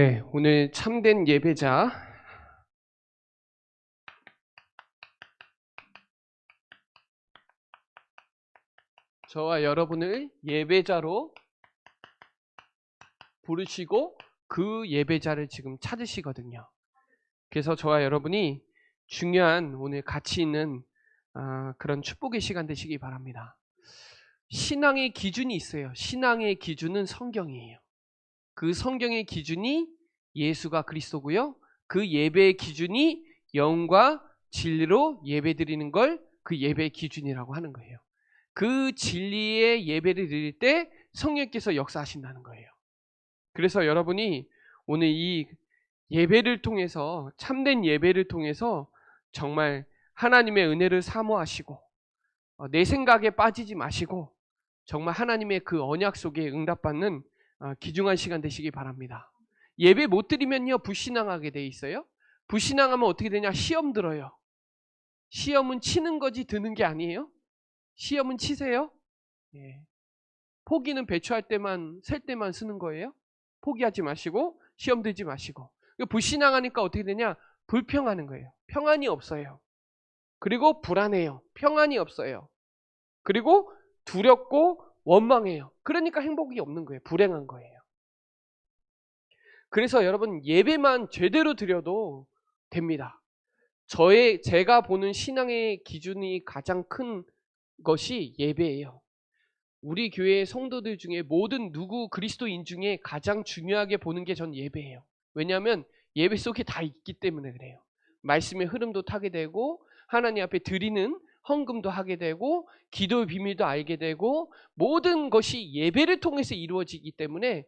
네, 오늘 참된 예배자, 저와 여러분을 예배자로 부르시고 그 예배자를 지금 찾으시거든요. 그래서 저와 여러분이 중요한 오늘 가치 있는 그런 축복의 시간 되시기 바랍니다. 신앙의 기준이 있어요. 신앙의 기준은 성경이에요. 그 성경의 기준이 예수가 그리스도고요. 그 예배의 기준이 영과 진리로 예배드리는 걸 그 예배의 기준이라고 하는 거예요. 그 진리의 예배를 드릴 때 성령께서 역사하신다는 거예요. 그래서 여러분이 오늘 이 예배를 통해서, 참된 예배를 통해서 정말 하나님의 은혜를 사모하시고 내 생각에 빠지지 마시고 정말 하나님의 그 언약 속에 응답받는 귀중한 시간 되시기 바랍니다. 예배 못 드리면요 불신앙하게 돼 있어요. 불신앙하면 어떻게 되냐? 시험 들어요. 시험은 치는 거지 드는 게 아니에요. 시험은 치세요. 예. 포기는 배추할 때만, 셀 때만 쓰는 거예요. 포기하지 마시고 시험 들지 마시고. 불신앙하니까 어떻게 되냐? 불평하는 거예요. 평안이 없어요. 그리고 불안해요. 평안이 없어요. 그리고 두렵고 원망해요. 그러니까 행복이 없는 거예요. 불행한 거예요. 그래서 여러분 예배만 제대로 드려도 됩니다. 제가 보는 신앙의 기준이 가장 큰 것이 예배예요. 우리 교회 성도들 중에 모든 누구 그리스도인 중에 가장 중요하게 보는 게 전 예배예요. 왜냐하면 예배 속에 다 있기 때문에 그래요. 말씀의 흐름도 타게 되고 하나님 앞에 드리는 헌금도 하게 되고 기도의 비밀도 알게 되고 모든 것이 예배를 통해서 이루어지기 때문에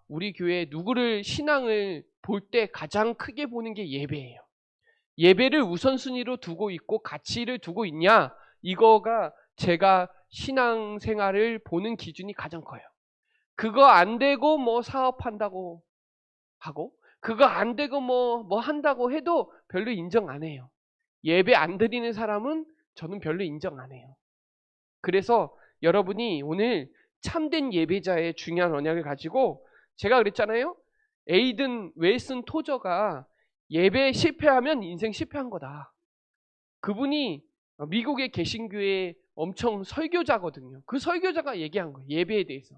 우리 교회 누구를 신앙을 볼 때 가장 크게 보는 게 예배예요. 예배를 우선순위로 두고 있고 가치를 두고 있냐? 이거가 제가 신앙생활을 보는 기준이 가장 커요. 그거 안 되고 뭐 사업한다고 하고 그거 안 되고 뭐 한다고 해도 별로 인정 안 해요. 예배 안 드리는 사람은 저는 별로 인정 안 해요. 그래서 여러분이 오늘 참된 예배자의 중요한 언약을 가지고 제가 그랬잖아요. 에이든 웨슨 토저가 예배에 실패하면 인생 실패한 거다. 그분이 미국의 개신교의 엄청 설교자거든요. 그 설교자가 얘기한 거예요. 예배에 대해서.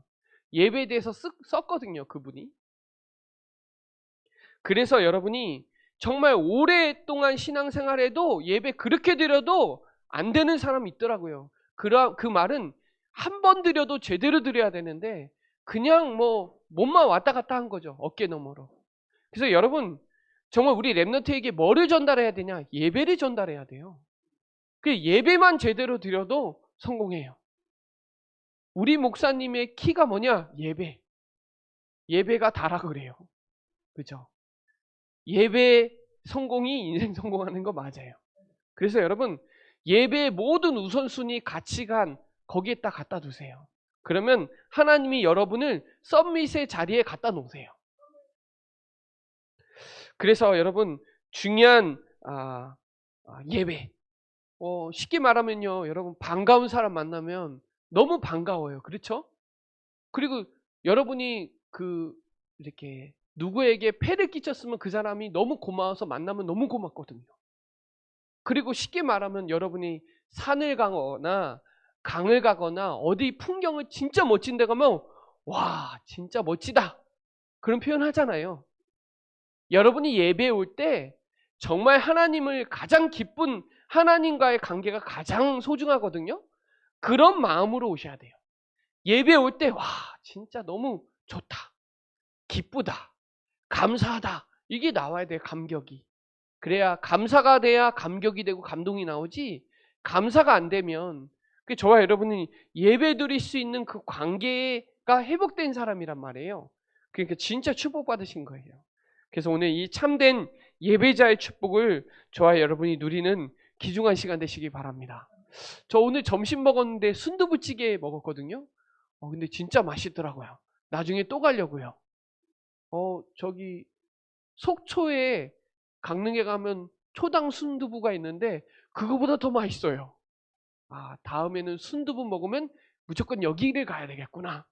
예배에 대해서 썼거든요. 그분이. 그래서 여러분이 정말 오랫동안 신앙생활해도 예배 그렇게 드려도 안 되는 사람이 있더라고요. 그 말은 한 번 드려도 제대로 드려야 되는데 그냥 몸만 왔다 갔다 한 거죠. 어깨 너머로. 그래서 여러분 정말 우리 랩런트에게 뭐를 전달해야 되냐? 예배를 전달해야 돼요. 그 예배만 제대로 드려도 성공해요. 우리 목사님의 키가 뭐냐? 예배. 예배가 다라 그래요. 그죠? 예배 성공이 인생 성공하는 거 맞아요. 그래서 여러분 예배의 모든 우선순위 가치관 거기에 딱 갖다 두세요. 그러면 하나님이 여러분을 썸밋의 자리에 갖다 놓으세요. 그래서 여러분 중요한 예배. 쉽게 말하면요, 여러분 반가운 사람 만나면 너무 반가워요. 그렇죠? 그리고 여러분이 이렇게 누구에게 폐를 끼쳤으면 그 사람이 너무 고마워서 만나면 너무 고맙거든요. 그리고 쉽게 말하면 여러분이 산을 가거나 강을 가거나 어디 풍경을 진짜 멋진 데 가면 와 진짜 멋지다 그런 표현 하잖아요. 여러분이 예배에 올 때 정말 하나님을 가장 기쁜 하나님과의 관계가 가장 소중하거든요. 그런 마음으로 오셔야 돼요. 예배 올 때 와 진짜 너무 좋다. 기쁘다. 감사하다. 이게 나와야 돼요. 감격이. 그래야 감사가 돼야 감격이 되고 감동이 나오지 감사가 안 되면 저와 여러분이 예배 드릴 수 있는 그 관계가 회복된 사람이란 말이에요. 그러니까 진짜 축복받으신 거예요. 그래서 오늘 이 참된 예배자의 축복을 저와 여러분이 누리는 귀중한 시간 되시기 바랍니다. 저 오늘 점심 먹었는데 순두부찌개 먹었거든요. 근데 진짜 맛있더라고요. 나중에 또 가려고요. 저기 속초에 강릉에 가면 초당 순두부가 있는데 그거보다 더 맛있어요. 다음에는 순두부 먹으면 무조건 여기를 가야 되겠구나.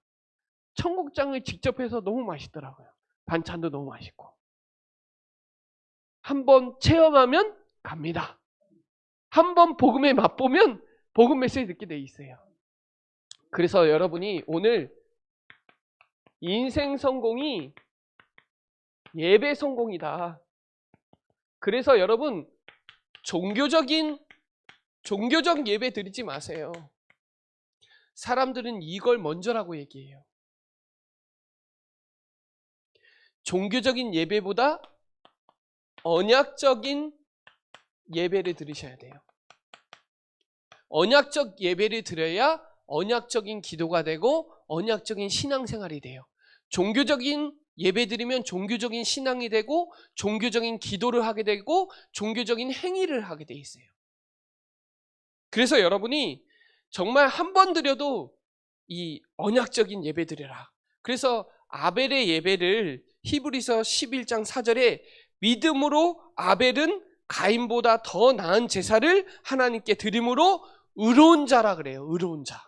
청국장을 직접 해서 너무 맛있더라고요. 반찬도 너무 맛있고. 한번 체험하면 갑니다. 한번 복음에 맛보면 복음 메시지 듣게 돼 있어요. 그래서 여러분이 오늘 인생 성공이 예배 성공이다. 그래서 여러분 종교적 예배 드리지 마세요. 사람들은 이걸 먼저라고 얘기해요. 종교적인 예배보다 언약적인 예배를 드리셔야 돼요. 언약적 예배를 드려야 언약적인 기도가 되고 언약적인 신앙생활이 돼요. 종교적인 예배 드리면 종교적인 신앙이 되고 종교적인 기도를 하게 되고 종교적인 행위를 하게 돼 있어요. 그래서 여러분이 정말 한 번 드려도 이 언약적인 예배 드려라. 그래서 아벨의 예배를 히브리서 11장 4절에 믿음으로 아벨은 가인보다 더 나은 제사를 하나님께 드림으로 의로운 자라 그래요. 의로운 자.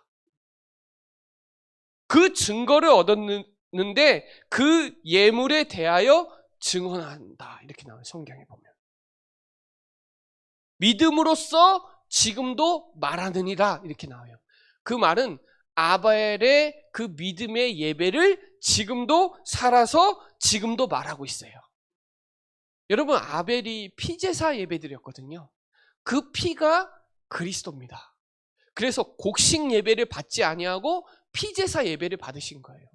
그 증거를 얻었는데 그 예물에 대하여 증언한다. 이렇게 나와요. 성경에 보면. 믿음으로써 지금도 말하느니라. 이렇게 나와요. 그 말은 아벨의 그 믿음의 예배를 지금도 살아서 지금도 말하고 있어요. 여러분 아벨이 피제사 예배 드렸거든요. 그 피가 그리스도입니다. 그래서 곡식 예배를 받지 아니하고 피제사 예배를 받으신 거예요.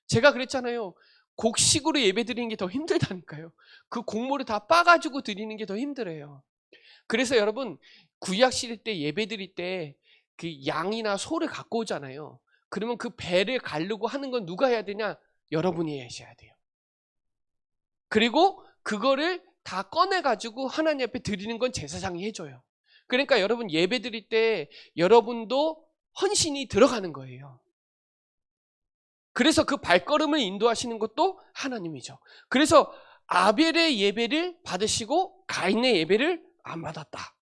제가 그랬잖아요. 곡식으로 예배 드리는 게 더 힘들다니까요. 그 곡물을 다 빻아가지고 드리는 게 더 힘들어요. 그래서 여러분 구약 시대 때 예배 드릴 때 그 양이나 소를 갖고 오잖아요. 그러면 그 배를 가르고 하는 건 누가 해야 되냐? 여러분이 하셔야 돼요. 그리고 그거를 다 꺼내가지고 하나님 앞에 드리는 건 제사장이 해줘요. 그러니까 여러분 예배 드릴 때 여러분도 헌신이 들어가는 거예요. 그래서 그 발걸음을 인도하시는 것도 하나님이죠. 그래서 아벨의 예배를 받으시고 가인의 예배를 안 받았다.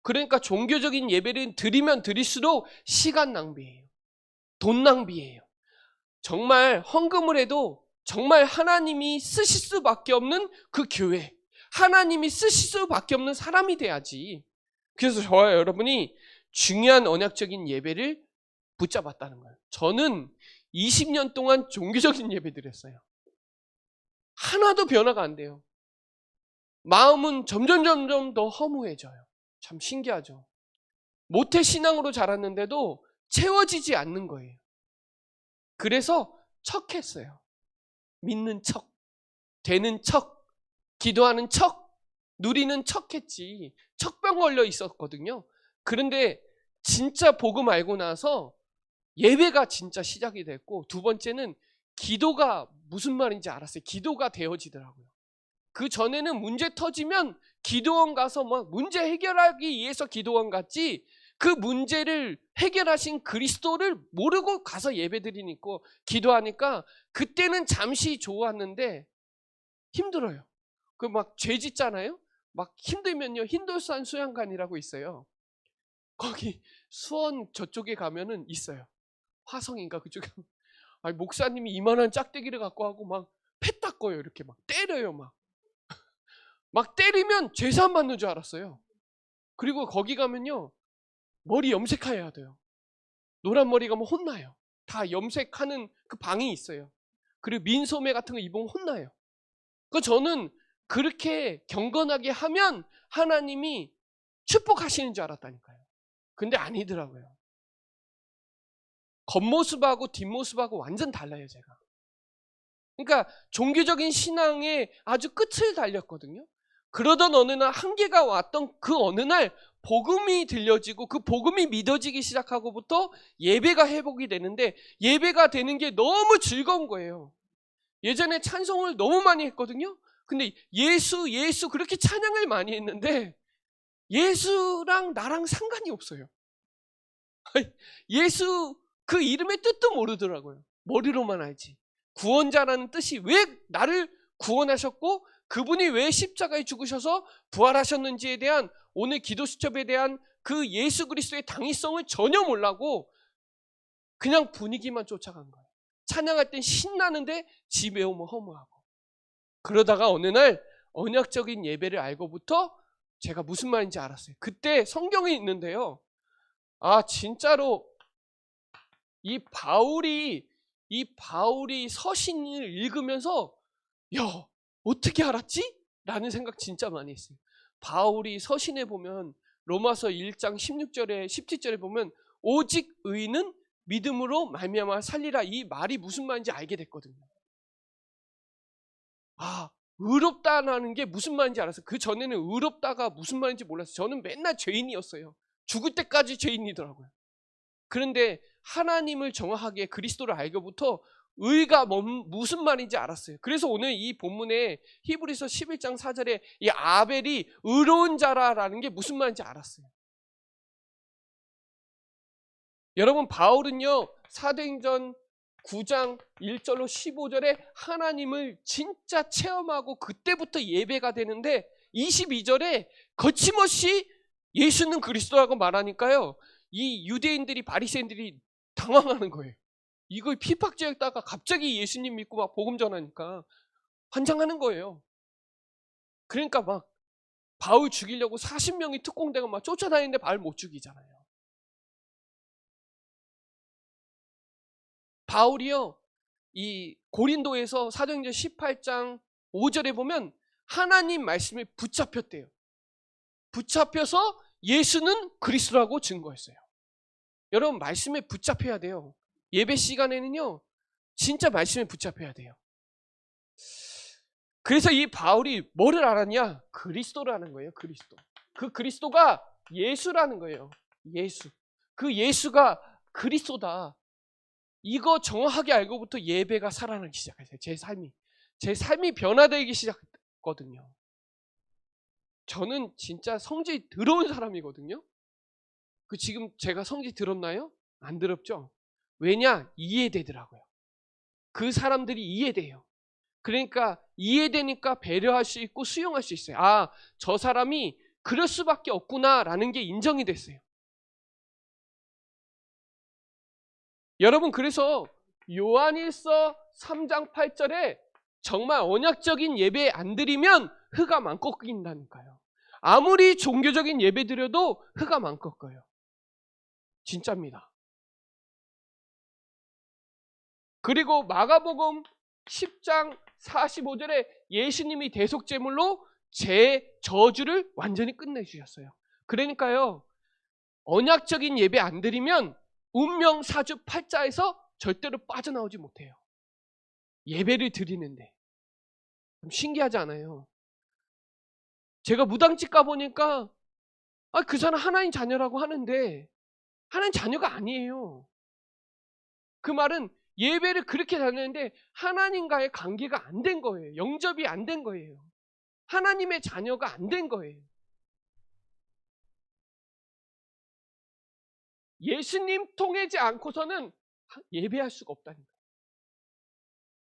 그러니까 종교적인 예배를 드리면 드릴수록 시간 낭비예요. 돈 낭비예요. 정말 헌금을 해도 정말 하나님이 쓰실 수밖에 없는 그 교회, 하나님이 쓰실 수밖에 없는 사람이 돼야지. 그래서 저와 여러분이 중요한 언약적인 예배를 붙잡았다는 거예요. 저는 20년 동안 종교적인 예배 드렸어요. 하나도 변화가 안 돼요. 마음은 점점 더 허무해져요. 참 신기하죠. 모태 신앙으로 자랐는데도 채워지지 않는 거예요. 그래서 척했어요. 믿는 척, 되는 척, 기도하는 척, 누리는 척했지. 척병 걸려 있었거든요. 그런데 진짜 복음 알고 나서 예배가 진짜 시작이 됐고, 두 번째는 기도가 무슨 말인지 알았어요. 기도가 되어지더라고요. 그 전에는 문제 터지면 기도원 가서 막 문제 해결하기 위해서 기도원 갔지, 그 문제를 해결하신 그리스도를 모르고 가서 예배드리니까 기도하니까 그때는 잠시 좋았는데 힘들어요. 그 막 죄 짓잖아요. 막 힘들면요 힌돌산 수양관이라고 있어요. 거기 수원 저쪽에 가면은 있어요. 화성인가 그쪽에. 아니, 목사님이 이만한 짝대기를 갖고 하고 막 패 닦아요. 이렇게 막 때려요. 막 때리면 죄산 받는 줄 알았어요. 그리고 거기 가면요 머리 염색해야 돼요. 노란 머리 가면 혼나요. 다 염색하는 그 방이 있어요. 그리고 민소매 같은 거 입으면 혼나요. 그 저는 그렇게 경건하게 하면 하나님이 축복하시는 줄 알았다니까요. 근데 아니더라고요. 겉모습하고 뒷모습하고 완전 달라요, 제가. 그러니까 종교적인 신앙에 아주 끝을 달렸거든요. 그러던 어느 날 한계가 왔던 그 어느 날 복음이 들려지고 그 복음이 믿어지기 시작하고부터 예배가 회복이 되는데, 예배가 되는 게 너무 즐거운 거예요. 예전에 찬송을 너무 많이 했거든요. 근데 예수 그렇게 찬양을 많이 했는데 예수랑 나랑 상관이 없어요. 예수 그 이름의 뜻도 모르더라고요. 머리로만 알지. 구원자라는 뜻이 왜 나를 구원하셨고 그분이 왜 십자가에 죽으셔서 부활하셨는지에 대한 오늘 기도 수첩에 대한 그 예수 그리스도의 당위성을 전혀 몰라고 그냥 분위기만 쫓아간 거예요. 찬양할 땐 신나는데 집에 오면 허무하고, 그러다가 어느 날 언약적인 예배를 알고부터 제가 무슨 말인지 알았어요. 그때 성경에 있는데요. 진짜로 이 바울이 서신을 읽으면서 야, 어떻게 알았지? 라는 생각 진짜 많이 했어요. 바울이 서신에 보면 로마서 1장 16절에 17절에 보면 오직 의는 믿음으로 말미암아 살리라, 이 말이 무슨 말인지 알게 됐거든요. 의롭다라는 게 무슨 말인지 알았어요. 그 전에는 의롭다가 무슨 말인지 몰랐어요. 저는 맨날 죄인이었어요. 죽을 때까지 죄인이더라고요. 그런데 하나님을 정확하게 그리스도를 알고부터 의가 무슨 말인지 알았어요. 그래서 오늘 이 본문에 히브리서 11장 4절에 이 아벨이 의로운 자라라는 게 무슨 말인지 알았어요. 여러분, 바울은요 사도행전 9장 1절로 15절에 하나님을 진짜 체험하고 그때부터 예배가 되는데 22절에 거침없이 예수는 그리스도라고 말하니까요, 이 유대인들이, 바리새인들이 당황하는 거예요. 이걸 핍박죄였다가 갑자기 예수님 믿고 막 복음 전하니까 환장하는 거예요. 그러니까 막 바울 죽이려고 40명이 특공대가 막 쫓아다니는데 바울 못 죽이잖아요. 바울이요, 이 고린도에서 사도행전 18장 5절에 보면 하나님 말씀에 붙잡혔대요. 붙잡혀서 예수는 그리스도라고 증거했어요. 여러분, 말씀에 붙잡혀야 돼요. 예배 시간에는요 진짜 말씀에 붙잡혀야 돼요. 그래서 이 바울이 뭐를 알았냐? 그리스도라는 거예요. 그리스도. 그 그리스도가 예수라는 거예요. 예수. 그 예수가 그리스도다. 이거 정확하게 알고부터 예배가 살아나기 시작했어요. 제 삶이 변화되기 시작했거든요. 저는 진짜 성질이 더러운 사람이거든요. 지금 제가 성질 더럽나요? 안 더럽죠? 왜냐? 이해되더라고요. 그 사람들이 이해돼요. 그러니까 이해되니까 배려할 수 있고 수용할 수 있어요. 저 사람이 그럴 수밖에 없구나라는 게 인정이 됐어요. 여러분, 그래서 요한일서 3장 8절에 정말 언약적인 예배 안 드리면 흑암 안 꺾인다니까요. 아무리 종교적인 예배 드려도 흑암 안 꺾어요. 진짜입니다. 그리고 마가복음 10장 45절에 예수님이 대속제물로 제 저주를 완전히 끝내주셨어요. 그러니까요, 언약적인 예배 안 드리면 운명사주 팔자에서 절대로 빠져나오지 못해요. 예배를 드리는데. 좀 신기하지 않아요? 제가 무당집 가보니까 그 사람 하나님 자녀라고 하는데 하나님 자녀가 아니에요. 그 말은 예배를 그렇게 다녔는데 하나님과의 관계가 안 된 거예요. 영접이 안 된 거예요. 하나님의 자녀가 안 된 거예요. 예수님 통하지 않고서는 예배할 수가 없다니까.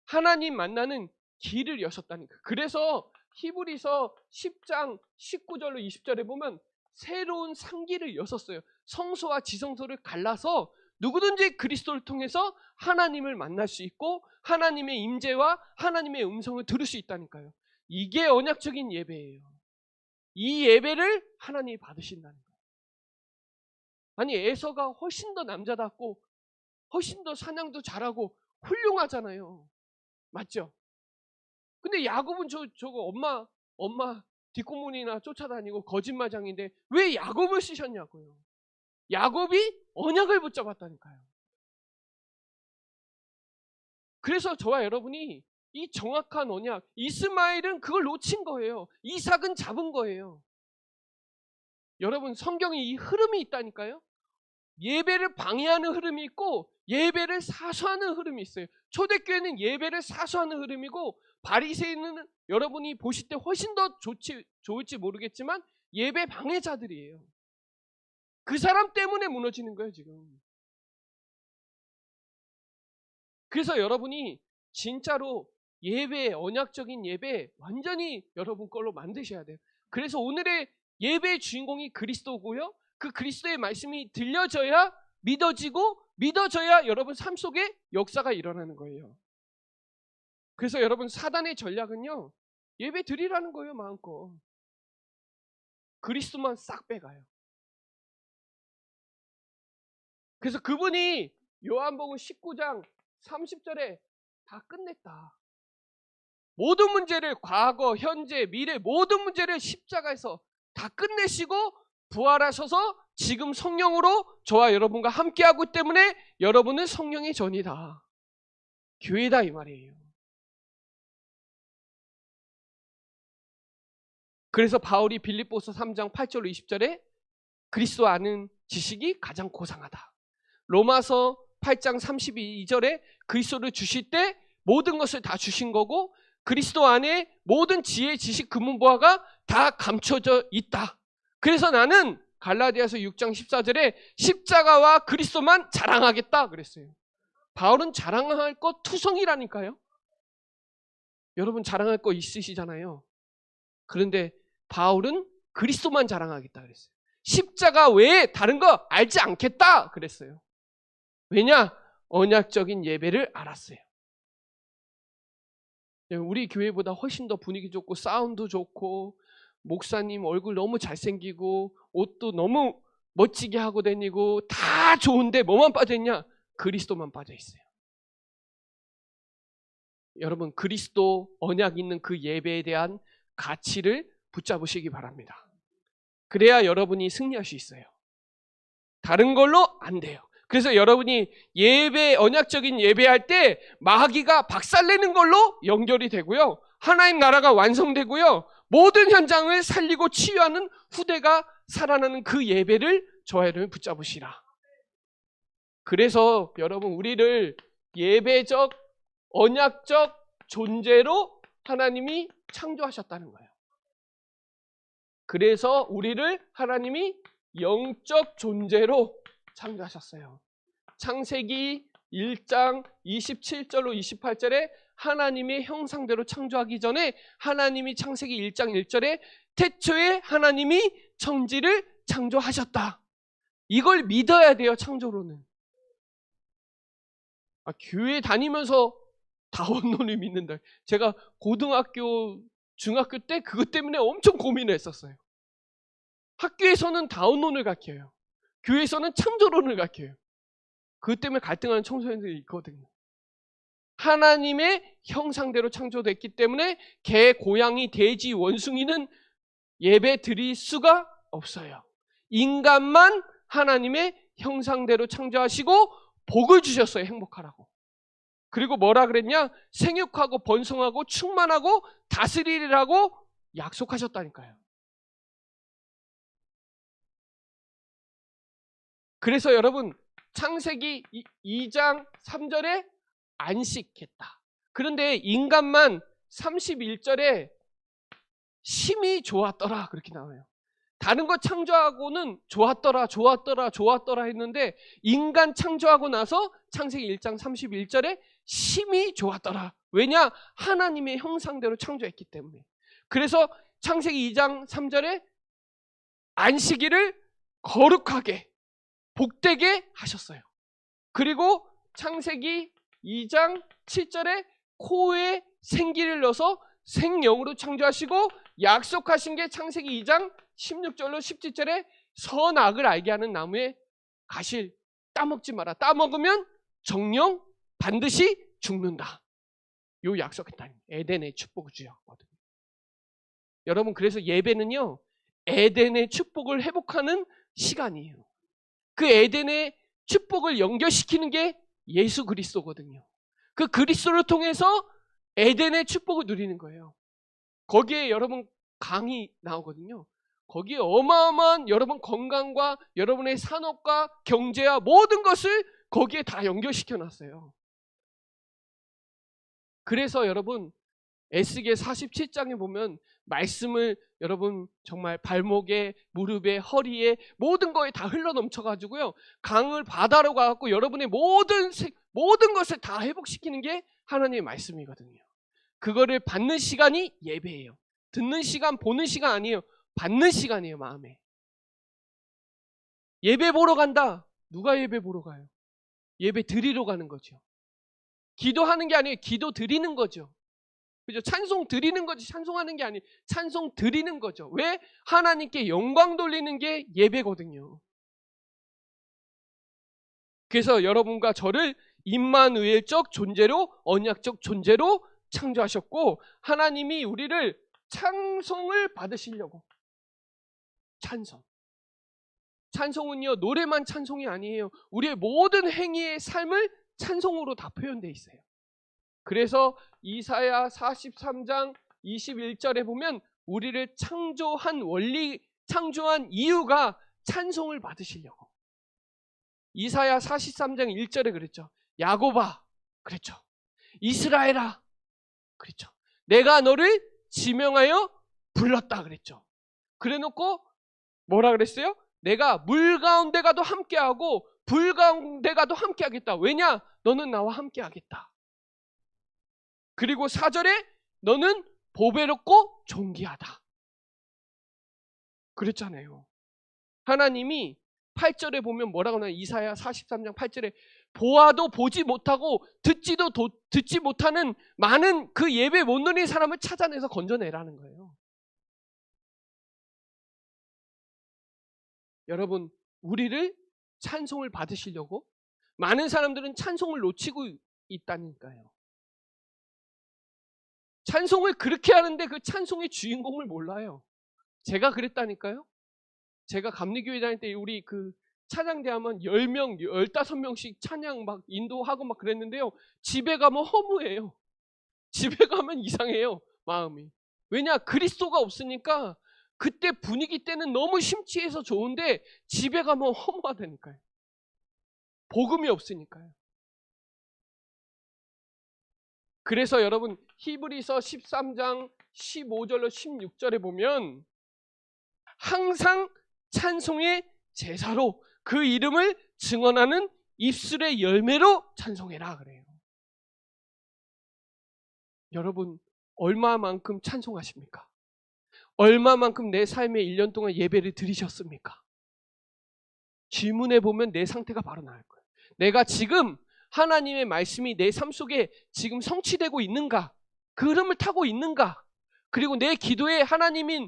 하나님 만나는 길을 여셨다니까. 그래서 히브리서 10장 19절로 20절에 보면 새로운 상기를 여셨어요. 성소와 지성소를 갈라서 누구든지 그리스도를 통해서 하나님을 만날 수 있고 하나님의 임재와 하나님의 음성을 들을 수 있다니까요. 이게 언약적인 예배예요. 이 예배를 하나님이 받으신다는 거예요. 아니, 에서가 훨씬 더 남자답고 훨씬 더 사냥도 잘하고 훌륭하잖아요. 맞죠? 근데 야곱은 저거 엄마 뒷고문이나 쫓아다니고 거짓말장인데 왜 야곱을 쓰셨냐고요. 야곱이 언약을 붙잡았다니까요. 그래서 저와 여러분이 이 정확한 언약, 이스마엘은 그걸 놓친 거예요. 이삭은 잡은 거예요. 여러분, 성경에 이 흐름이 있다니까요. 예배를 방해하는 흐름이 있고 예배를 사수하는 흐름이 있어요. 초대교회는 예배를 사수하는 흐름이고 바리새인은 여러분이 보실 때 훨씬 더 좋을지 모르겠지만 예배 방해자들이에요. 그 사람 때문에 무너지는 거예요, 지금. 그래서 여러분이 진짜로 예배, 언약적인 예배 완전히 여러분 걸로 만드셔야 돼요. 그래서 오늘의 예배의 주인공이 그리스도고요. 그 그리스도의 말씀이 들려져야 믿어지고 믿어져야 여러분 삶 속에 역사가 일어나는 거예요. 그래서 여러분, 사단의 전략은요, 예배 드리라는 거예요, 마음껏. 그리스도만 싹 빼가요. 그래서 그분이 요한복음 19장 30절에 다 끝냈다. 모든 문제를 과거, 현재, 미래 모든 문제를 십자가에서 다 끝내시고 부활하셔서 지금 성령으로 저와 여러분과 함께하고 있기 때문에 여러분은 성령의 전이다. 교회다 이 말이에요. 그래서 바울이 빌립보서 3장 8절로 20절에 그리스도 아는 지식이 가장 고상하다. 로마서 8장 32절에 그리스도를 주실 때 모든 것을 다 주신 거고 그리스도 안에 모든 지혜, 지식, 금은보화가 다 감춰져 있다. 그래서 나는 갈라디아서 6장 14절에 십자가와 그리스도만 자랑하겠다 그랬어요. 바울은 자랑할 것 투성이라니까요. 여러분 자랑할 거 있으시잖아요. 그런데 바울은 그리스도만 자랑하겠다 그랬어요. 십자가 외에 다른 거 알지 않겠다 그랬어요. 왜냐? 언약적인 예배를 알았어요. 우리 교회보다 훨씬 더 분위기 좋고 사운드 좋고 목사님 얼굴 너무 잘생기고 옷도 너무 멋지게 하고 다니고 다 좋은데 뭐만 빠져있냐? 그리스도만 빠져있어요. 여러분 그리스도 언약 있는 그 예배에 대한 가치를 붙잡으시기 바랍니다. 그래야 여러분이 승리할 수 있어요. 다른 걸로 안 돼요. 그래서 여러분이 예배, 언약적인 예배할 때 마귀가 박살내는 걸로 연결이 되고요. 하나님 나라가 완성되고요. 모든 현장을 살리고 치유하는 후대가 살아나는 그 예배를 저와 여러분 붙잡으시라. 그래서 여러분 우리를 예배적, 언약적 존재로 하나님이 창조하셨다는 거예요. 그래서 우리를 하나님이 영적 존재로 창조하셨어요. 창세기 1장 27절로 28절에 하나님의 형상대로 창조하기 전에 하나님이 창세기 1장 1절에 태초에 하나님이 천지를 창조하셨다. 이걸 믿어야 돼요. 창조로는. 교회 다니면서 다원론을 믿는다. 제가 고등학교, 중학교 때 그것 때문에 엄청 고민을 했었어요. 학교에서는 다원론을 가르쳐요. 교회에서는 창조론을 가르쳐요. 그것 때문에 갈등하는 청소년들이 있거든요. 하나님의 형상대로 창조됐기 때문에 개, 고양이, 돼지, 원숭이는 예배 드릴 수가 없어요. 인간만 하나님의 형상대로 창조하시고 복을 주셨어요. 행복하라고. 그리고 뭐라 그랬냐? 생육하고 번성하고 충만하고 다스리라고 약속하셨다니까요. 그래서 여러분 창세기 2장 3절에 안식했다. 그런데 인간만 31절에 심히 좋았더라 그렇게 나와요. 다른 거 창조하고는 좋았더라 했는데 인간 창조하고 나서 창세기 1장 31절에 심히 좋았더라. 왜냐? 하나님의 형상대로 창조했기 때문에. 그래서 창세기 2장 3절에 안식일을 거룩하게 복되게 하셨어요. 그리고 창세기 2장 7절에 코에 생기를 넣어서 생명으로 창조하시고 약속하신 게 창세기 2장 16절로 17절에 선악을 알게 하는 나무에 가실 따먹지 마라. 따먹으면 정령 반드시 죽는다. 요 약속했다니. 에덴의 축복을 주셨거든요. 여러분 그래서 예배는요. 에덴의 축복을 회복하는 시간이에요. 그 에덴의 축복을 연결시키는 게 예수 그리스도거든요. 그 그리스도를 통해서 에덴의 축복을 누리는 거예요. 거기에 여러분 강이 나오거든요. 거기에 어마어마한 여러분 건강과 여러분의 산업과 경제와 모든 것을 거기에 다 연결시켜 놨어요. 그래서 여러분 에스겔 47장에 보면 말씀을 여러분 정말 발목에 무릎에 허리에 모든 거에 다 흘러 넘쳐가지고요. 강을 바다로 가갖고 여러분의 모든 것을 다 회복시키는 게 하나님의 말씀이거든요. 그거를 받는 시간이 예배예요. 듣는 시간, 보는 시간 아니에요. 받는 시간이에요. 마음에. 예배 보러 간다. 누가 예배 보러 가요? 예배 드리러 가는 거죠. 기도하는 게 아니에요. 기도 드리는 거죠. 그죠? 찬송 드리는 거지 찬송하는 게 아니 찬송 드리는 거죠. 왜? 하나님께 영광 돌리는 게 예배거든요. 그래서 여러분과 저를 임마누엘적 존재로 언약적 존재로 창조하셨고 하나님이 우리를 찬송을 받으시려고 찬송. 찬송은요 노래만 찬송이 아니에요. 우리의 모든 행위의 삶을 찬송으로 다 표현되어 있어요. 그래서 이사야 43장 21절에 보면 우리를 창조한 이유가 찬송을 받으시려고. 이사야 43장 1절에 그랬죠. 야곱아 그랬죠. 이스라엘아 그랬죠. 내가 너를 지명하여 불렀다 그랬죠. 그래놓고 뭐라 그랬어요? 내가 물 가운데 가도 함께하고 불 가운데 가도 함께하겠다. 왜냐? 너는 나와 함께하겠다. 그리고 4절에 너는 보배롭고 존귀하다. 그랬잖아요. 하나님이 8절에 보면 뭐라고 하나 이사야 43장 8절에 보아도 보지 못하고 듣지도 듣지 못하는 많은 그 예배 못 누리는 사람을 찾아내서 건져내라는 거예요. 여러분 우리를 찬송을 받으시려고 많은 사람들은 찬송을 놓치고 있다니까요. 찬송을 그렇게 하는데 그 찬송의 주인공을 몰라요. 제가 그랬다니까요. 제가 감리교회 다닐 때 우리 그 찬양대 하면 10명, 15명씩 찬양 막 인도하고 막 그랬는데요. 집에 가면 허무해요. 집에 가면 이상해요. 마음이. 왜냐? 그리스도가 없으니까 그때 분위기 때는 너무 심취해서 좋은데 집에 가면 허무하다니까요. 복음이 없으니까요. 그래서 여러분 히브리서 13장 15절로 16절에 보면 항상 찬송의 제사로 그 이름을 증언하는 입술의 열매로 찬송해라 그래요. 여러분 얼마만큼 찬송하십니까? 얼마만큼 내 삶의 1년 동안 예배를 드리셨습니까? 질문해 보면 내 상태가 바로 나올 거예요. 내가 지금 하나님의 말씀이 내 삶 속에 지금 성취되고 있는가? 그 흐름을 타고 있는가? 그리고 내 기도에 하나님이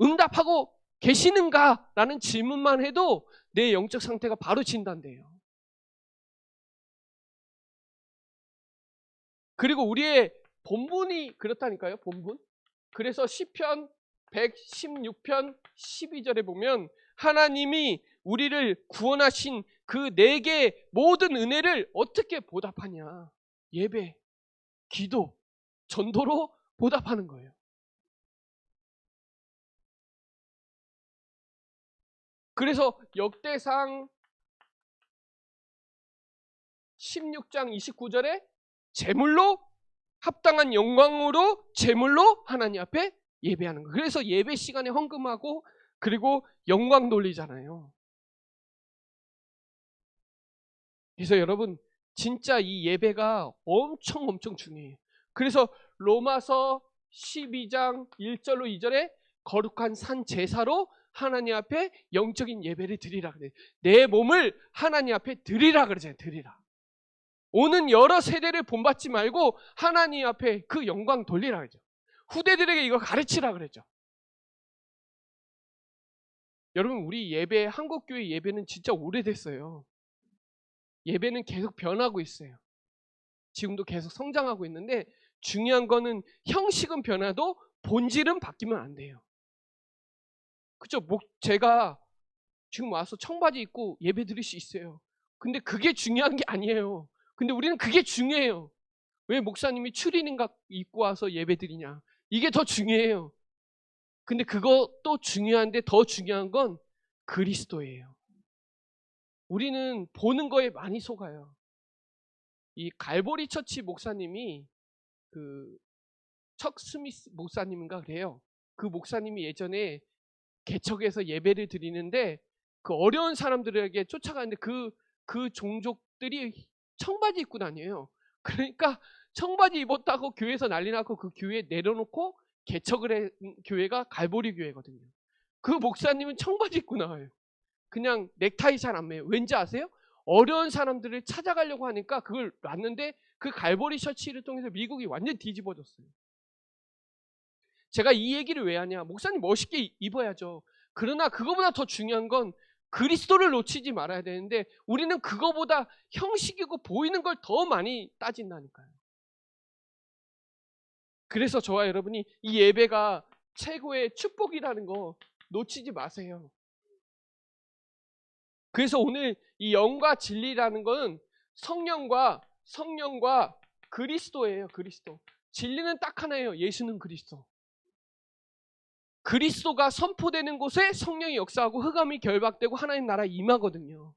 응답하고 계시는가? 라는 질문만 해도 내 영적 상태가 바로 진단돼요. 그리고 우리의 본분이 그렇다니까요. 본분. 그래서 시편 116편 12절에 보면 하나님이 우리를 구원하신 그 네 개의 모든 은혜를 어떻게 보답하냐. 예배, 기도, 전도로 보답하는 거예요. 그래서 역대상 16장 29절에 제물로 합당한 영광으로 제물로 하나님 앞에 예배하는 거예요. 그래서 예배 시간에 헌금하고 그리고 영광 돌리잖아요. 그래서 여러분 진짜 이 예배가 엄청 중요해요. 그래서 로마서 12장 1절로 2절에 거룩한 산 제사로 하나님 앞에 영적인 예배를 드리라 그래요. 내 몸을 하나님 앞에 드리라 그러잖아요. 드리라. 오는 여러 세대를 본받지 말고 하나님 앞에 그 영광 돌리라 그러죠. 후대들에게 이거 가르치라 그러죠. 여러분 우리 예배, 한국교회 예배는 진짜 오래됐어요. 예배는 계속 변하고 있어요. 지금도 계속 성장하고 있는데 중요한 거는 형식은 변화도 본질은 바뀌면 안 돼요. 그죠? 제가 지금 와서 청바지 입고 예배 드릴 수 있어요. 근데 그게 중요한 게 아니에요. 근데 우리는 그게 중요해요. 왜 목사님이 추리닝 입고 와서 예배 드리냐. 이게 더 중요해요. 근데 그것도 중요한데 더 중요한 건 그리스도예요. 우리는 보는 거에 많이 속아요. 이 갈보리 처치 목사님이 그 척 스미스 목사님인가 그래요. 그 목사님이 예전에 개척에서 예배를 드리는데 그 어려운 사람들에게 쫓아가는데 그 종족들이 청바지 입고 다녀요. 그러니까 청바지 입었다고 교회에서 난리 나고 그 교회 내려놓고 개척을 한 교회가 갈보리 교회거든요. 그 목사님은 청바지 입고 나와요. 그냥 넥타이 잘 안 매요. 왠지 아세요? 어려운 사람들을 찾아가려고 하니까 그걸 놨는데 그 갈보리 셔츠를 통해서 미국이 완전 뒤집어졌어요. 제가 이 얘기를 왜 하냐? 목사님 멋있게 입어야죠. 그러나 그거보다 더 중요한 건 그리스도를 놓치지 말아야 되는데 우리는 그거보다 형식이고 보이는 걸 더 많이 따진다니까요. 그래서 저와 여러분이 이 예배가 최고의 축복이라는 거 놓치지 마세요. 그래서 오늘 이 영과 진리라는 건 성령과 그리스도예요. 그리스도. 진리는 딱 하나예요. 예수는 그리스도. 그리스도가 선포되는 곳에 성령이 역사하고 흑암이 결박되고 하나님 나라 임하거든요.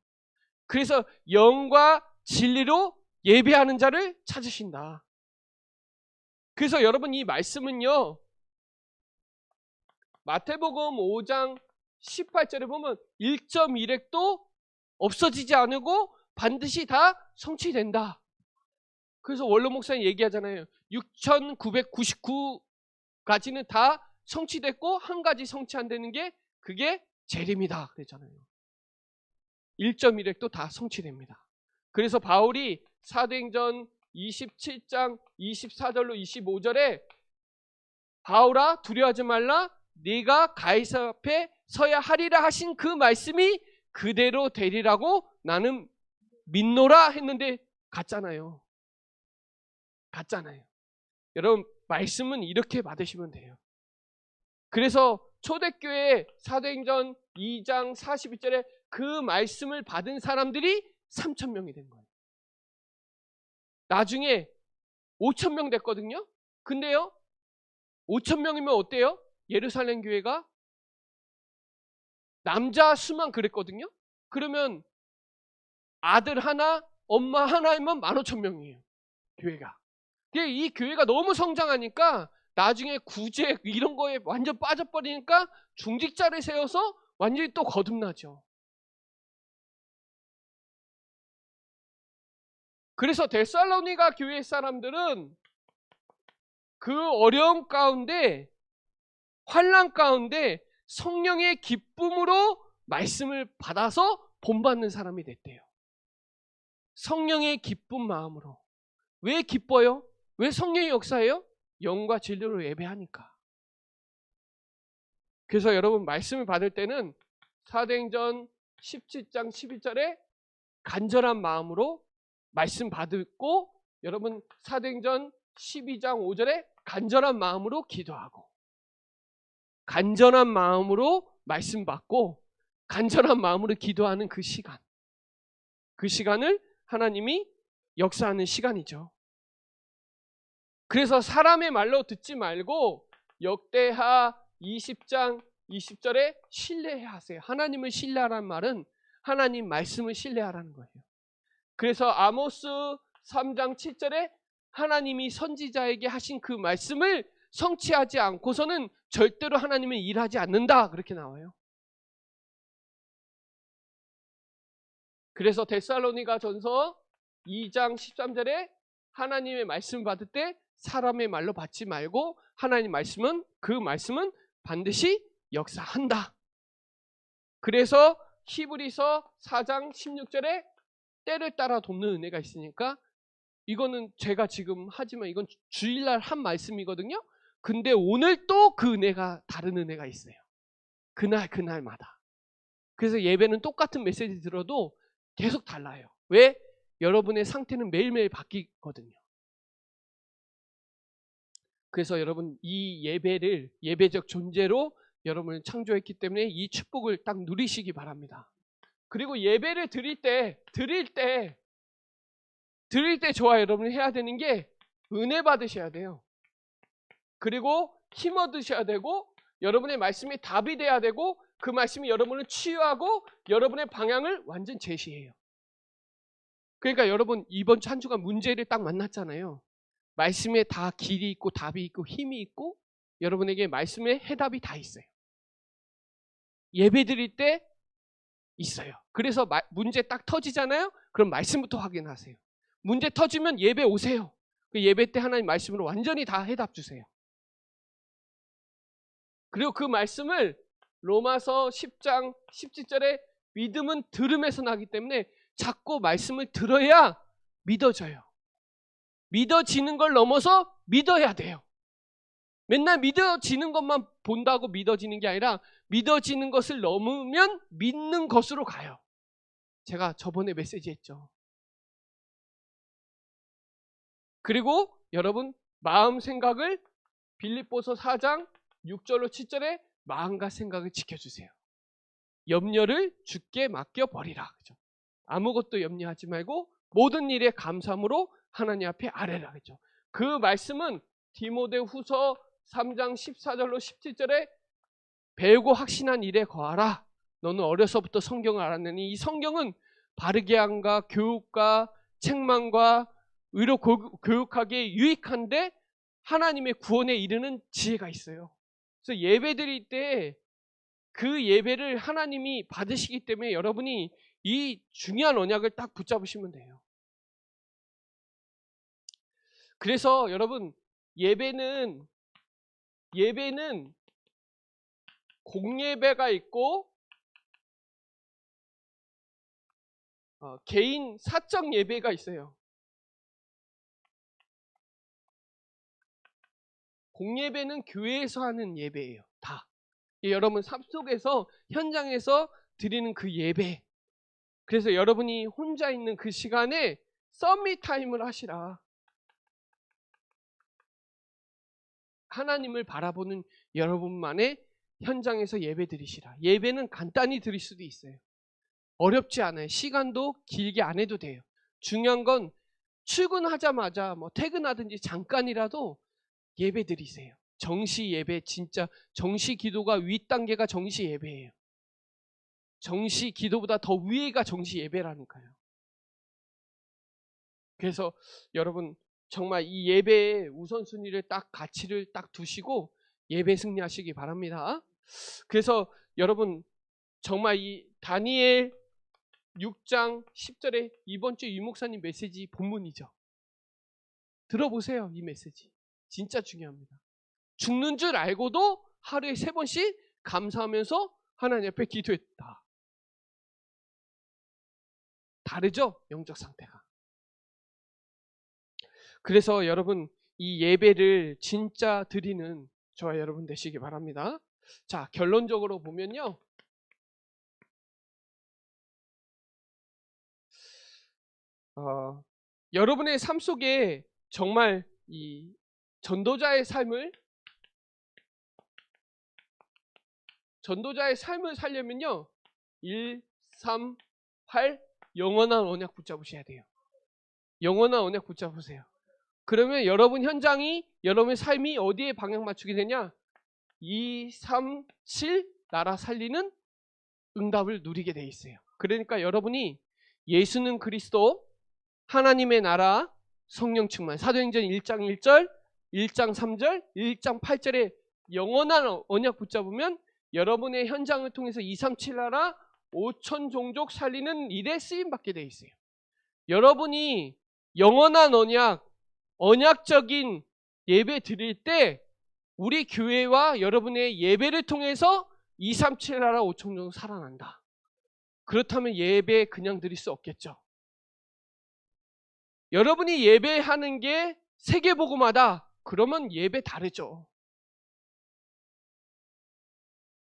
그래서 영과 진리로 예배하는 자를 찾으신다. 그래서 여러분 이 말씀은요. 마태복음 5장 18절에 보면 1.1획도 없어지지 않고 반드시 다 성취된다. 그래서 원로 목사님 얘기하잖아요. 6,999가지는 다 성취됐고 한 가지 성취 안 되는 게 그게 재림이다 그랬잖아요. 1.1획도 다 성취됩니다. 그래서 바울이 사도행전 27장 24절로 25절에 바울아 두려워하지 말라 네가 가이사 앞에 서야 하리라 하신 그 말씀이 그대로 되리라고 나는 믿노라 했는데 갔잖아요. 여러분 말씀은 이렇게 받으시면 돼요. 그래서 초대교회 사도행전 2장 42절에 그 말씀을 받은 사람들이 3,000명이 된 거예요. 나중에 5,000명 됐거든요. 근데요 5,000명이면 어때요? 예루살렘 교회가 남자 수만 그랬거든요. 그러면 아들 하나 엄마 하나이면 15,000명이에요 교회가. 이 교회가 너무 성장하니까 나중에 구제 이런 거에 완전 빠져버리니까 중직자를 세워서 완전히 또 거듭나죠. 그래서 데살로니가 교회 사람들은 그 어려움 가운데 환난 가운데 성령의 기쁨으로 말씀을 받아서 본받는 사람이 됐대요. 성령의 기쁜 마음으로. 왜 기뻐요? 왜 성령의 역사예요? 영과 진리로 예배하니까. 그래서 여러분 말씀을 받을 때는 사도행전 17장 11절에 간절한 마음으로 말씀 받고 여러분 사도행전 12장 5절에 간절한 마음으로 기도하고 간절한 마음으로 말씀 받고 간절한 마음으로 기도하는 그 시간을 하나님이 역사하는 시간이죠. 그래서 사람의 말로 듣지 말고 역대하 20장 20절에 신뢰하세요. 하나님을 신뢰하라는 말은 하나님 말씀을 신뢰하라는 거예요. 그래서 아모스 3장 7절에 하나님이 선지자에게 하신 그 말씀을 성취하지 않고서는 절대로 하나님은 일하지 않는다 그렇게 나와요. 그래서 데살로니가 전서 2장 13절에 하나님의 말씀을 받을 때 사람의 말로 받지 말고 하나님 말씀은 그 말씀은 반드시 역사한다. 그래서 히브리서 4장 16절에 때를 따라 돕는 은혜가 있으니까 이거는 제가 지금 하지만 이건 주일날 한 말씀이거든요. 근데 오늘 또 그 은혜가 다른 은혜가 있어요. 그날마다. 그래서 예배는 똑같은 메시지 들어도 계속 달라요. 왜? 여러분의 상태는 매일매일 바뀌거든요. 그래서 여러분 이 예배를 예배적 존재로 여러분을 창조했기 때문에 이 축복을 딱 누리시기 바랍니다. 그리고 예배를 드릴 때 저와 여러분이 해야 되는 게 은혜 받으셔야 돼요. 그리고 힘 얻으셔야 되고 여러분의 말씀이 답이 돼야 되고 그 말씀이 여러분을 치유하고 여러분의 방향을 완전 제시해요. 그러니까 여러분 이번 한 주간 문제를 딱 만났잖아요. 말씀에 다 길이 있고 답이 있고 힘이 있고 여러분에게 말씀에 해답이 다 있어요. 예배 드릴 때 있어요. 그래서 문제 딱 터지잖아요. 그럼 말씀부터 확인하세요. 문제 터지면 예배 오세요. 그 예배 때 하나님 말씀으로 완전히 다 해답 주세요. 그리고 그 말씀을 로마서 10장 17절에 믿음은 들음에서 나기 때문에 자꾸 말씀을 들어야 믿어져요. 믿어지는 걸 넘어서 믿어야 돼요. 맨날 믿어지는 것만 본다고 믿어지는 게 아니라 믿어지는 것을 넘으면 믿는 것으로 가요. 제가 저번에 메시지 했죠. 그리고 여러분 마음 생각을 빌립보서 4장 6절로 7절에 마음과 생각을 지켜주세요. 염려를 주께 맡겨버리라. 그죠? 아무것도 염려하지 말고 모든 일에 감사함으로 하나님 앞에 아뢰라. 그죠? 그 말씀은 디모데후서 3장 14절로 17절에 배우고 확신한 일에 거하라. 너는 어려서부터 성경을 알았느니 이 성경은 바르게 함과 교육과 책망과 의로 교육하기에 유익한데 하나님의 구원에 이르는 지혜가 있어요. 그래서 예배 드릴 때 그 예배를 하나님이 받으시기 때문에 여러분이 이 중요한 언약을 딱 붙잡으시면 돼요. 그래서 여러분 예배는 공예배가 있고 개인 사적 예배가 있어요. 공예배는 교회에서 하는 예배예요. 다. 여러분 삶 속에서 현장에서 드리는 그 예배. 그래서 여러분이 혼자 있는 그 시간에 썸밋 타임을 하시라. 하나님을 바라보는 여러분만의 현장에서 예배 드리시라. 예배는 간단히 드릴 수도 있어요. 어렵지 않아요. 시간도 길게 안 해도 돼요. 중요한 건 출근하자마자 뭐 퇴근하든지 잠깐이라도 예배 드리세요. 정시 예배, 진짜 정시 기도가 윗단계가 정시 예배예요. 정시 기도보다 더 위에가 정시 예배라니까요. 그래서 여러분 정말 이 예배의 우선순위를 딱 가치를 딱 두시고 예배 승리하시기 바랍니다. 그래서 여러분 정말 이 다니엘 6장 10절에 이번 주 유목사님 메시지 본문이죠. 들어보세요. 이 메시지 진짜 중요합니다. 죽는 줄 알고도 하루에 3번씩 감사하면서 하나님 앞에 기도했다. 다르죠? 영적 상태가. 그래서 여러분 이 예배를 진짜 드리는 저와 여러분 되시기 바랍니다. 자, 결론적으로 보면요. 여러분의 삶 속에 정말 이 전도자의 삶을 살려면요. 1, 3, 8 영원한 언약 붙잡으셔야 돼요. 영원한 언약 붙잡으세요. 그러면 여러분 현장이 여러분의 삶이 어디에 방향 맞추게 되냐? 2, 3, 7 나라 살리는 응답을 누리게 돼 있어요. 그러니까 여러분이 예수는 그리스도, 하나님의 나라, 성령 충만, 사도행전 1장 1절, 1장 3절, 1장 8절에 영원한 언약 붙잡으면 여러분의 현장을 통해서 2, 3, 7 나라 5천 종족 살리는 일에 쓰임받게 돼 있어요. 여러분이 영원한 언약적인 예배 드릴 때 우리 교회와 여러분의 예배를 통해서 2, 3, 7 나라 5천 종족 살아난다. 그렇다면 예배 그냥 드릴 수 없겠죠. 여러분이 예배하는 게 세계복음화다. 그러면 예배 다르죠.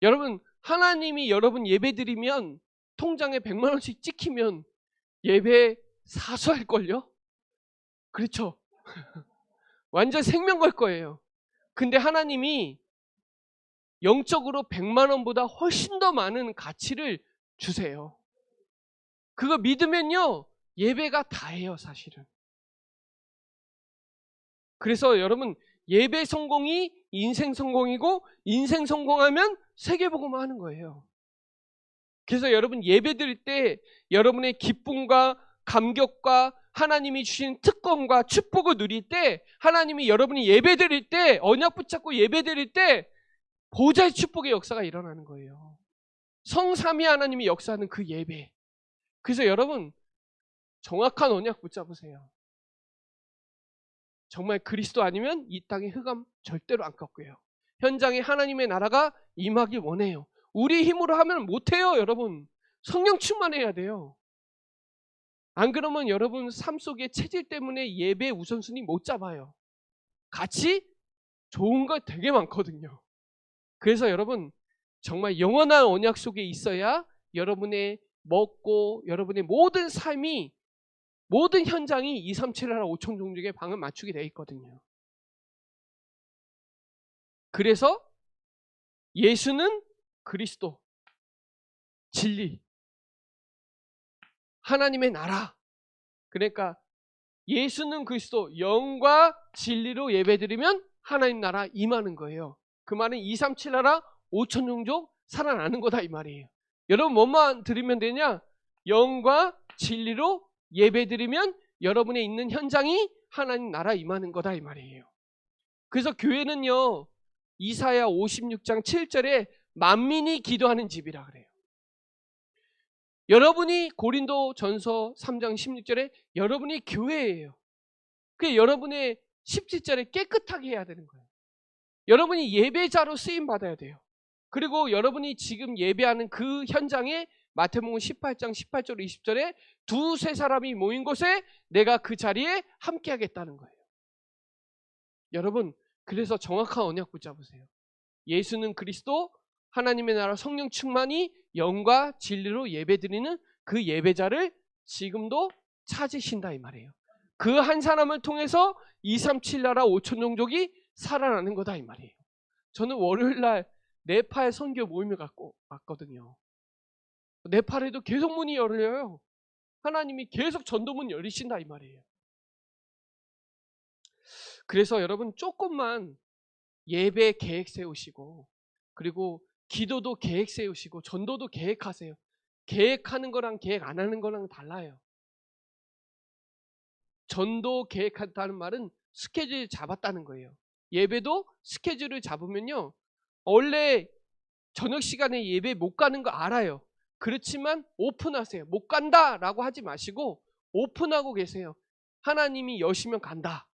여러분 하나님이 여러분 예배 드리면 통장에 100만 원씩 찍히면 예배 사수할걸요? 그렇죠? 완전 생명 걸 거예요. 근데 하나님이 영적으로 100만 원보다 훨씬 더 많은 가치를 주세요. 그거 믿으면요 예배가 다예요 사실은. 그래서 여러분 예배 성공이 인생 성공이고 인생 성공하면 세계복음화 하는 거예요. 그래서 여러분 예배 드릴 때 여러분의 기쁨과 감격과 하나님이 주신 특권과 축복을 누릴 때 하나님이 여러분이 예배 드릴 때 언약 붙잡고 예배 드릴 때 보좌의 축복의 역사가 일어나는 거예요. 성삼위 하나님이 역사하는 그 예배. 그래서 여러분 정확한 언약 붙잡으세요. 정말 그리스도 아니면 이 땅의 흑암 절대로 안 꺾여요. 현장에 하나님의 나라가 임하길 원해요. 우리 힘으로 하면 못해요 여러분. 성령 충만해야 돼요. 안 그러면 여러분 삶 속에 체질 때문에 예배 우선순위 못 잡아요. 같이 좋은 거 되게 많거든요. 그래서 여러분 정말 영원한 언약 속에 있어야 여러분의 먹고 여러분의 모든 삶이 모든 현장이 2, 3, 7, 1, 5천 종족의 방을 맞추게 되어 있거든요. 그래서 예수는 그리스도, 진리, 하나님의 나라. 그러니까 예수는 그리스도, 영과 진리로 예배드리면 하나님 나라 임하는 거예요. 그 말은 2, 3, 7 나라 5천 종족 살아나는 거다 이 말이에요. 여러분 뭐만 드리면 되냐? 영과 진리로 예배드리면 여러분의 있는 현장이 하나님 나라 임하는 거다 이 말이에요. 그래서 교회는요, 이사야 56장 7절에 만민이 기도하는 집이라 그래요. 여러분이 고린도 전서 3장 16절에 여러분이 교회예요. 그게 여러분의 17절에 깨끗하게 해야 되는 거예요. 여러분이 예배자로 쓰임 받아야 돼요. 그리고 여러분이 지금 예배하는 그 현장에 마태복음 18장 18절 20절에 두세 사람이 모인 곳에 내가 그 자리에 함께 하겠다는 거예요. 여러분 그래서 정확한 언약 붙잡으세요. 예수는 그리스도, 하나님의 나라 성령 충만이 영과 진리로 예배드리는 그 예배자를 지금도 찾으신다 이 말이에요. 그 한 사람을 통해서 2, 3, 7 나라 5천 종족이 살아나는 거다 이 말이에요. 저는 월요일날 네팔 선교 모임을 갖고 왔거든요. 네팔에도 계속 문이 열려요. 하나님이 계속 전도문 열리신다 이 말이에요. 그래서 여러분 조금만 예배 계획 세우시고 그리고 기도도 계획 세우시고 전도도 계획하세요. 계획하는 거랑 계획 안 하는 거랑 달라요. 전도 계획한다는 말은 스케줄 잡았다는 거예요. 예배도 스케줄을 잡으면요, 원래 저녁 시간에 예배 못 가는 거 알아요. 그렇지만 오픈하세요. 못 간다라고 하지 마시고 오픈하고 계세요. 하나님이 여시면 간다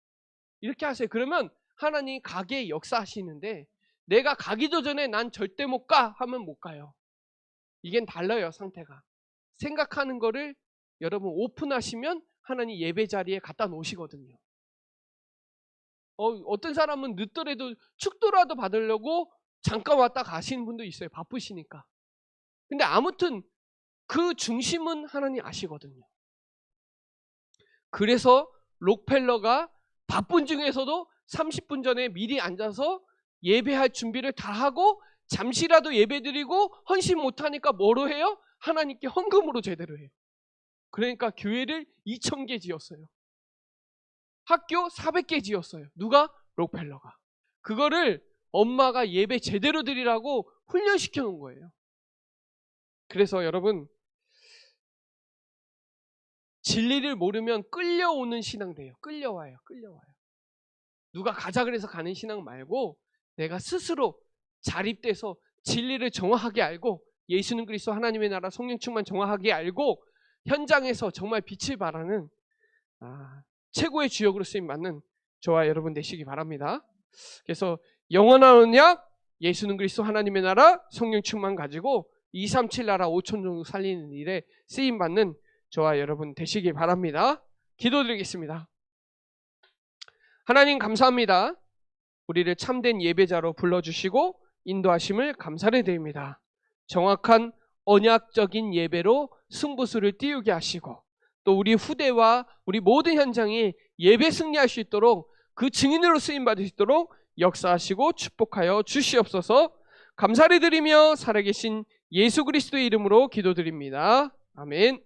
이렇게 하세요. 그러면 하나님이 가게 역사하시는데 내가 가기도 전에 난 절대 못 가 하면 못 가요. 이겐 달라요. 상태가. 생각하는 거를 여러분 오픈하시면 하나님 예배 자리에 갖다 놓으시거든요. 어떤 사람은 늦더라도 축도라도 받으려고 잠깐 왔다 가시는 분도 있어요. 바쁘시니까. 근데 아무튼 그 중심은 하나님 아시거든요. 그래서 록펠러가 바쁜 중에서도 30분 전에 미리 앉아서 예배할 준비를 다 하고 잠시라도 예배드리고 헌신 못하니까 뭐로 해요? 하나님께 헌금으로 제대로 해요. 그러니까 교회를 2,000개 지었어요. 학교 400개 지었어요. 누가? 록펠러가. 그거를 엄마가 예배 제대로 드리라고 훈련시켜 놓은 거예요. 그래서 여러분 진리를 모르면 끌려오는 신앙 돼요. 끌려와요. 누가 가자 그래서 가는 신앙 말고 내가 스스로 자립돼서 진리를 정확하게 알고 예수는 그리스도 하나님의 나라 성령 충만 정확하게 알고 현장에서 정말 빛을 발하는 최고의 주역으로 쓰임 받는 저와 여러분 되시기 바랍니다. 그래서 영원한 언약, 예수는 그리스도 하나님의 나라 성령 충만 가지고 2, 3, 7 나라 5천 종족 살리는 일에 쓰임 받는 저와 여러분 되시기 바랍니다. 기도드리겠습니다. 하나님 감사합니다. 우리를 참된 예배자로 불러주시고 인도하심을 감사를 드립니다. 정확한 언약적인 예배로 승부수를 띄우게 하시고 또 우리 후대와 우리 모든 현장에 예배 승리할 수 있도록 그 증인으로 쓰임받을 수 있도록 역사하시고 축복하여 주시옵소서. 감사를 드리며 살아계신 예수 그리스도의 이름으로 기도드립니다. 아멘.